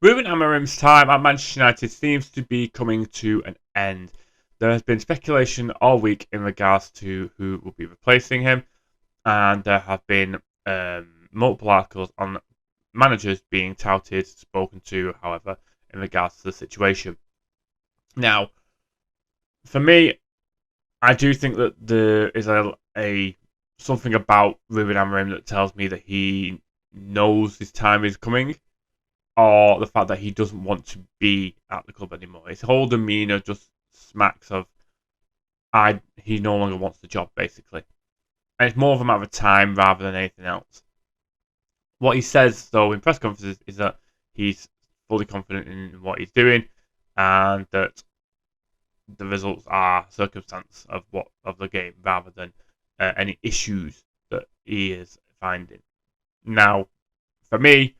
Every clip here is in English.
Rúben Amorim's time at Manchester United seems to be coming to an end. There has been speculation all week in regards to who will be replacing him, and there have been multiple articles on managers being touted, spoken to, however, in regards to the situation. Now, for me, I do think that there is a something about Rúben Amorim that tells me that he knows his time is coming, or the fact that he doesn't want to be at the club anymore. His whole demeanour just smacks of he no longer wants the job, basically. And it's more of a matter of time rather than anything else. What he says, though, in press conferences is that he's fully confident in what he's doing and that the results are circumstance of the game rather than any issues that he is finding. Now, for me,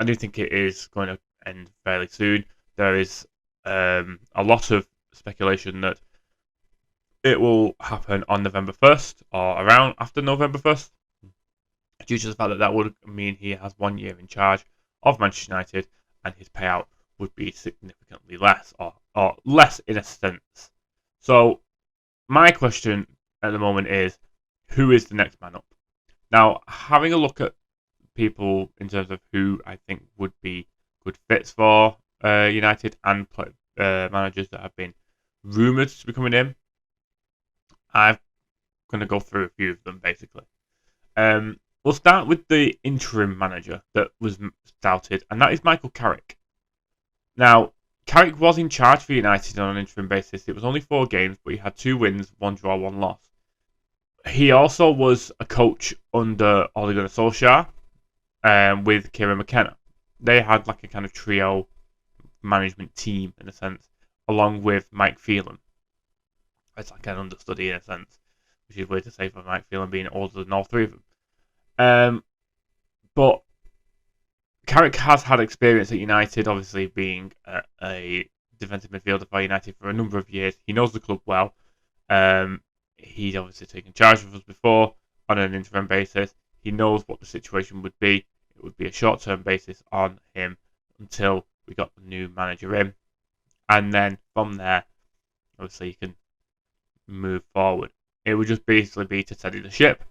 I do think it is going to end fairly soon. There is a lot of speculation that it will happen on November 1st or around after November 1st, due to the fact that would mean he has 1 year in charge of Manchester United and his payout would be significantly less or less in a sense. So my question at the moment is, who is the next man up? Now, having a look at people in terms of who I think would be good fits for United and managers that have been rumoured to be coming in, I'm going to go through a few of them basically. We'll start with the interim manager that was touted, and that is Michael Carrick. Now, Carrick was in charge for United on an interim basis. It was only 4 games, but he had 2 wins, 1 draw, 1 loss. He also was a coach under Ole Gunnar Solskjaer with Kieran McKenna. They had like a kind of trio management team in a sense, along with Mike Phelan. It's like an understudy in a sense, which is weird to say for Mike Phelan being older than all 3 of them. But Carrick has had experience at United, obviously being a defensive midfielder for United for a number of years. He knows the club well. He's obviously taken charge of us before on an interim basis. He knows what the situation would be. It would be a short-term basis on him until we got the new manager in. And then from there, obviously, you can move forward. It would just basically be to steady the ship.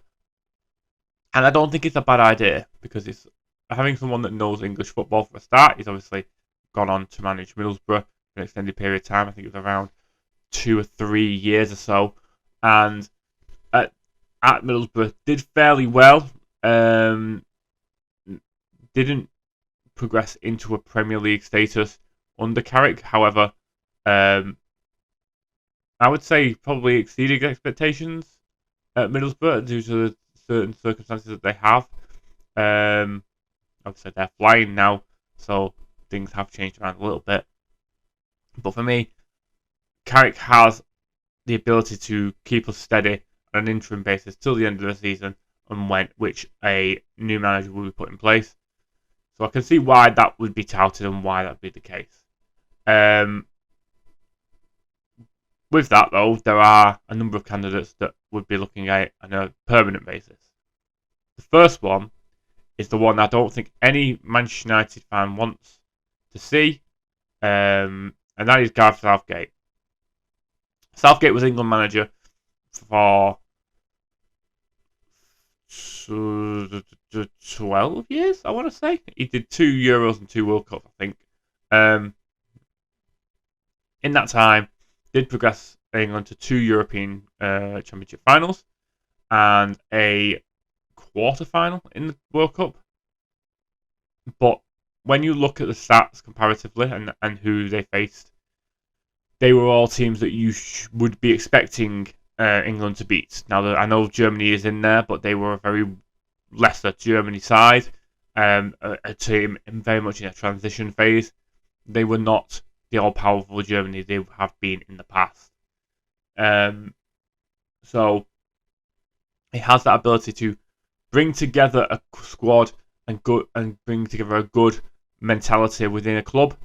And I don't think it's a bad idea because it's having someone that knows English football for a start. He's obviously gone on to manage Middlesbrough for an extended period of time. I think it was around 2 or 3 years or so. And at Middlesbrough did fairly well. Didn't progress into a Premier League status under Carrick. However, I would say probably exceeded expectations at Middlesbrough due to the certain circumstances that they have. Obviously, they're flying now, so things have changed around a little bit. But for me, Carrick has the ability to keep us steady on an interim basis till the end of the season, and which a new manager will be put in place. So I can see why that would be touted and why that would be the case. With that, though, there are a number of candidates that would be looking at it on a permanent basis. The first one is the one I don't think any Manchester United fan wants to see, and that is Gareth Southgate. Southgate was England manager for 12 years, I want to say. He did 2 Euros and 2 World Cups, I think. In that time, did progress England to 2 European Championship finals and a quarter-final in the World Cup. But when you look at the stats comparatively and who they faced, they were all teams that you would be expecting England to beat. Now, I know Germany is in there, but they were a very lesser Germany side, a team very much in a transition phase. They were not the all-powerful Germany they have been in the past. So he has that ability to bring together a squad and bring together a good mentality within a club.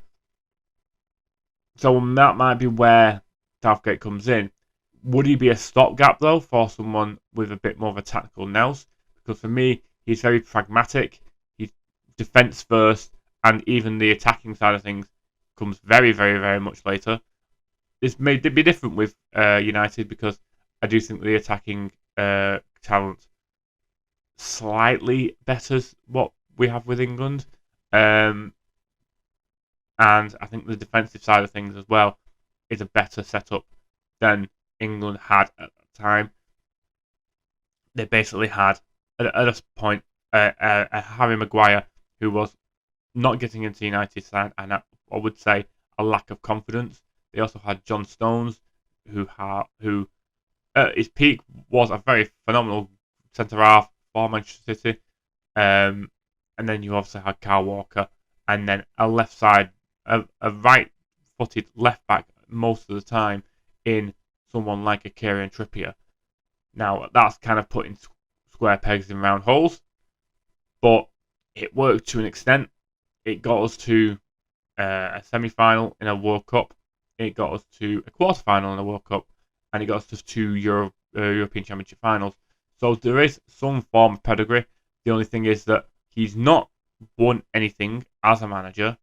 So that might be where Southgate comes in. Would he be a stopgap though for someone with a bit more of a tactical nous? Because for me, he's very pragmatic. He's defence first and even the attacking side of things comes very, very, very much later. This may be different with United because I do think the attacking talent slightly betters what we have with England. And I think the defensive side of things as well is a better setup than England had at the time. They basically had, at a point, Harry Maguire, who was not getting into United side, and I would say a lack of confidence. They also had John Stones, who at his peak was a very phenomenal centre half for Manchester City. And then you also had Kyle Walker, and then a left side, a right-footed left back most of the time in someone like a Kieran Trippier. Now that's kind of putting square pegs in round holes, but it worked to an extent. It got us to a semi-final in a World Cup. It got us to a quarter-final in a World Cup, and it got us to two European Championship finals. So there is some form of pedigree. The only thing is that he's not won anything as a manager,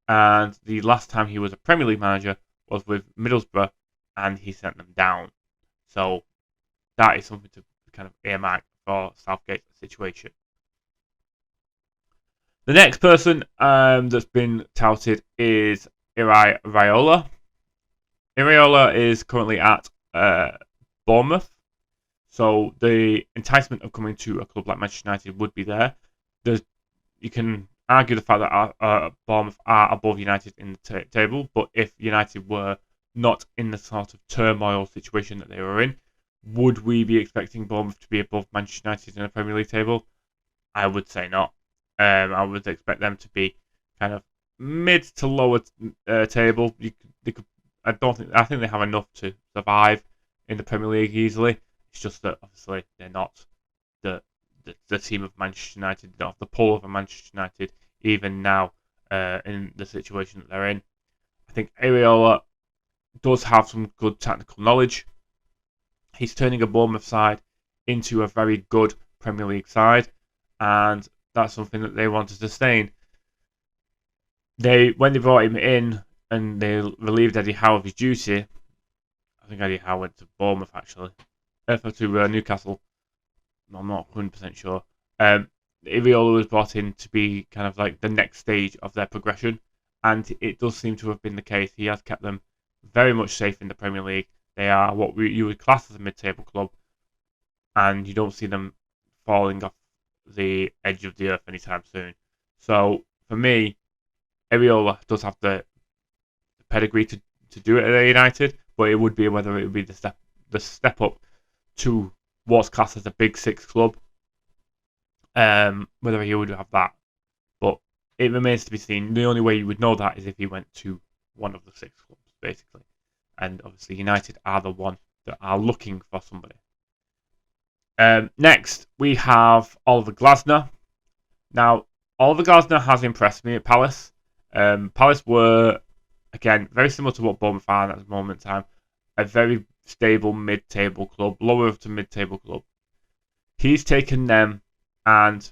and the last time he was a Premier League manager was with Middlesbrough, and he sent them down. So that is something to kind of earmark for Southgate's situation. The next person that's been touted is Iraola. Iraola is currently at Bournemouth, so the enticement of coming to a club like Manchester United would be there. You can argue the fact that Bournemouth are above United in the table, but if United were not in the sort of turmoil situation that they were in, would we be expecting Bournemouth to be above Manchester United in the Premier League table? I would say not. I would expect them to be kind of mid to lower table. I think they have enough to survive in the Premier League easily. It's just that obviously they're not the team of Manchester United. They don't have the pull of a Manchester United even now in the situation that they're in. I think Iraola does have some good technical knowledge. He's turning a Bournemouth side into a very good Premier League side, and that's something that they want to sustain. When they brought him in and they relieved Eddie Howe of his duty, I think Eddie Howe went to Bournemouth actually, to Newcastle. I'm not 100% sure. Iraola was brought in to be kind of like the next stage of their progression, and it does seem to have been the case. He has kept them very much safe in the Premier League. They are what you would class as a mid-table club, and you don't see them falling off the edge of the earth anytime soon. So for me, Iraola does have the pedigree to do it at United, but it would be whether it would be the step up to what's classed as a Big Six club. Whether he would have that, but it remains to be seen. The only way you would know that is if he went to one of the six clubs, basically. And obviously, United are the one that are looking for somebody. Next, we have Oliver Glasner. Now, Oliver Glasner has impressed me at Palace. Palace were, again, very similar to what Bournemouth are at the moment in time. A very stable mid-table club, lower to mid-table club. He's taken them and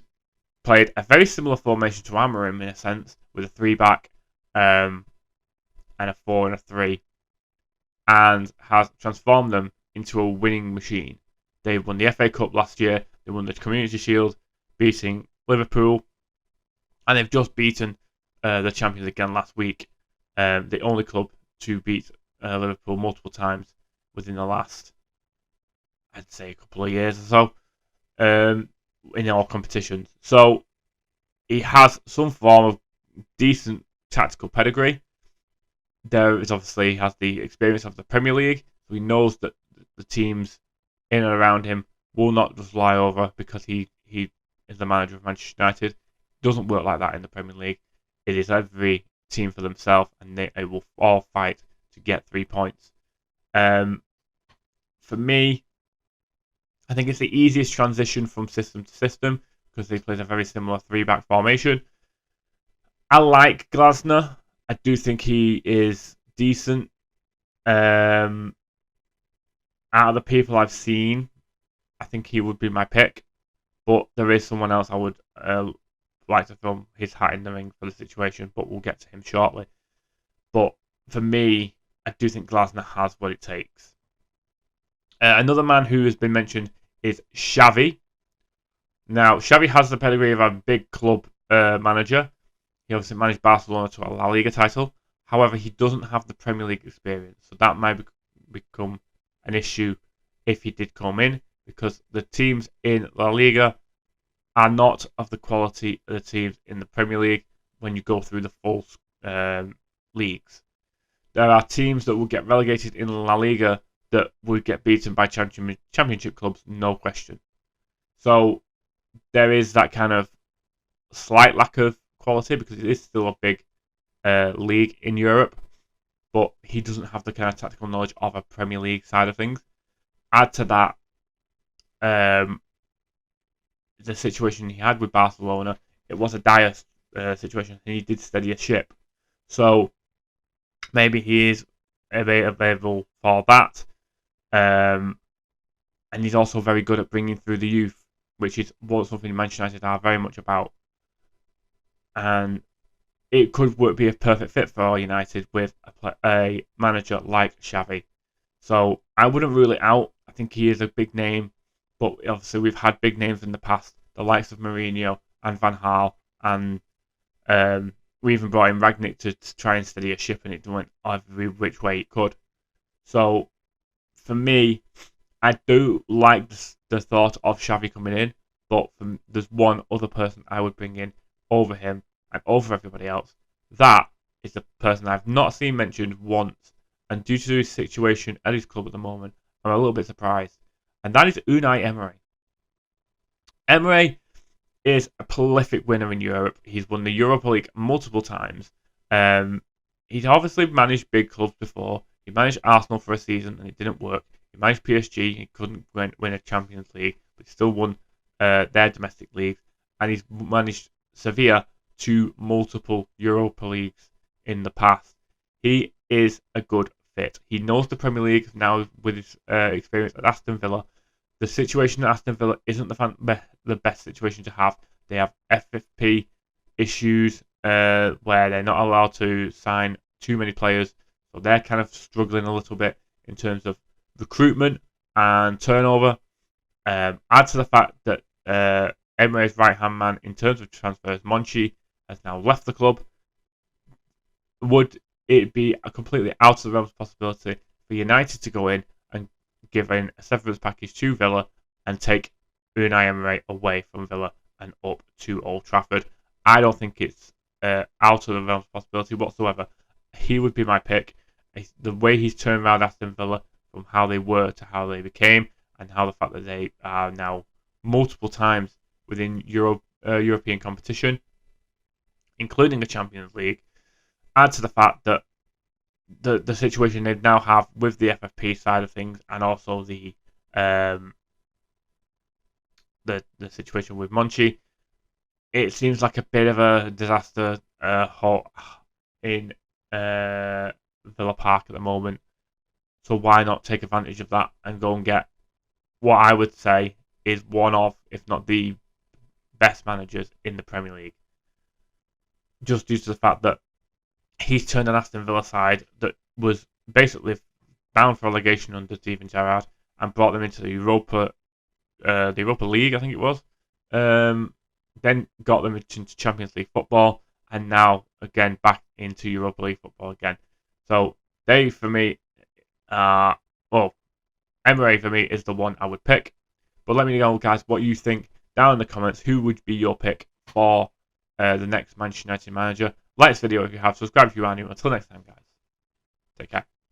played a very similar formation to Amorim in a sense, with a 3-back and a 4 and a 3, and has transformed them into a winning machine. They won the FA Cup last year, they won the Community Shield, beating Liverpool, and they've just beaten the champions again last week. The only club to beat Liverpool multiple times within the last, I'd say, a couple of years or so, in all competitions. So he has some form of decent tactical pedigree. There is obviously, he has the experience of the Premier League, so he knows that the teams in and around him will not just lie over because he is the manager of Manchester United. It doesn't work like that in the Premier League. It is every team for themselves, and they will all fight to get 3 points. For me, I think it's the easiest transition from system to system because they play a very similar 3-back formation. I like Glasner. I do think he is decent. Out of the people I've seen, I think he would be my pick. But there is someone else I would like to throw his hat in the ring for the situation, but we'll get to him shortly. But for me, I do think Glasner has what it takes. Another man who has been mentioned is Xavi. Now, Xavi has the pedigree of a big club manager. He obviously managed Barcelona to a La Liga title. However, he doesn't have the Premier League experience, so that might become an issue if he did come in, because the teams in La Liga are not of the quality of the teams in the Premier League when you go through the full leagues. There are teams that will get relegated in La Liga that would get beaten by championship clubs, no question. So there is that kind of slight lack of quality because it is still a big league in Europe, but he doesn't have the kind of tactical knowledge of a Premier League side of things. Add to that the situation he had with Barcelona. It was a dire situation, and he did steady a ship. So maybe he is available for that. And he's also very good at bringing through the youth, which is something Manchester United are very much about. And it could be a perfect fit for United with a manager like Xavi. So I wouldn't rule it out. I think he is a big name, but obviously we've had big names in the past, the likes of Mourinho and Van Gaal, and we even brought in Rangnick to try and steady a ship, and it went every which way it could. So for me, I do like the thought of Xavi coming in, but there's one other person I would bring in over him and over everybody else. That is the person I've not seen mentioned once, and due to his situation at his club at the moment, I'm a little bit surprised, and that is Unai Emery. Emery is a prolific winner in Europe. He's won the Europa League multiple times. He's obviously managed big clubs before. He managed Arsenal for a season and it didn't work. He managed PSG. He couldn't win a Champions League, but he still won their domestic leagues. And he's managed Sevilla to multiple Europa Leagues in the past. He is a good fit. He knows the Premier League now with his experience at Aston Villa. The situation at Aston Villa isn't the best situation to have. They have FFP issues where they're not allowed to sign too many players. So they're kind of struggling a little bit in terms of recruitment and turnover. Add to the fact that Emery's right-hand man in terms of transfers, Monchi, has now left the club. Would it be a completely out of the realms of possibility for United to go in and give in a severance package to Villa and take Unai Emery away from Villa and up to Old Trafford? I don't think it's out of the realms of possibility whatsoever. He would be my pick. The way he's turned around Aston Villa from how they were to how they became, and how the fact that they are now multiple times within European competition, including the Champions League, add to the fact that the situation they now have with the FFP side of things, and also the situation with Monchi, it seems like a bit of a disaster in Villa Park at the moment. So why not take advantage of that and go and get what I would say is one of, if not the best managers in the Premier League? Just due to the fact that he's turned an Aston Villa side that was basically bound for relegation under Steven Gerrard and brought them into the Europa League, I think it was. Then got them into Champions League football, and now again back into Europa League football again. So they, for me, Emery for me is the one I would pick. But let me know, guys, what you think down in the comments. Who would be your pick for the next Manchester United manager? Like this video if you have, subscribe if you are new. Until next time, guys, take care.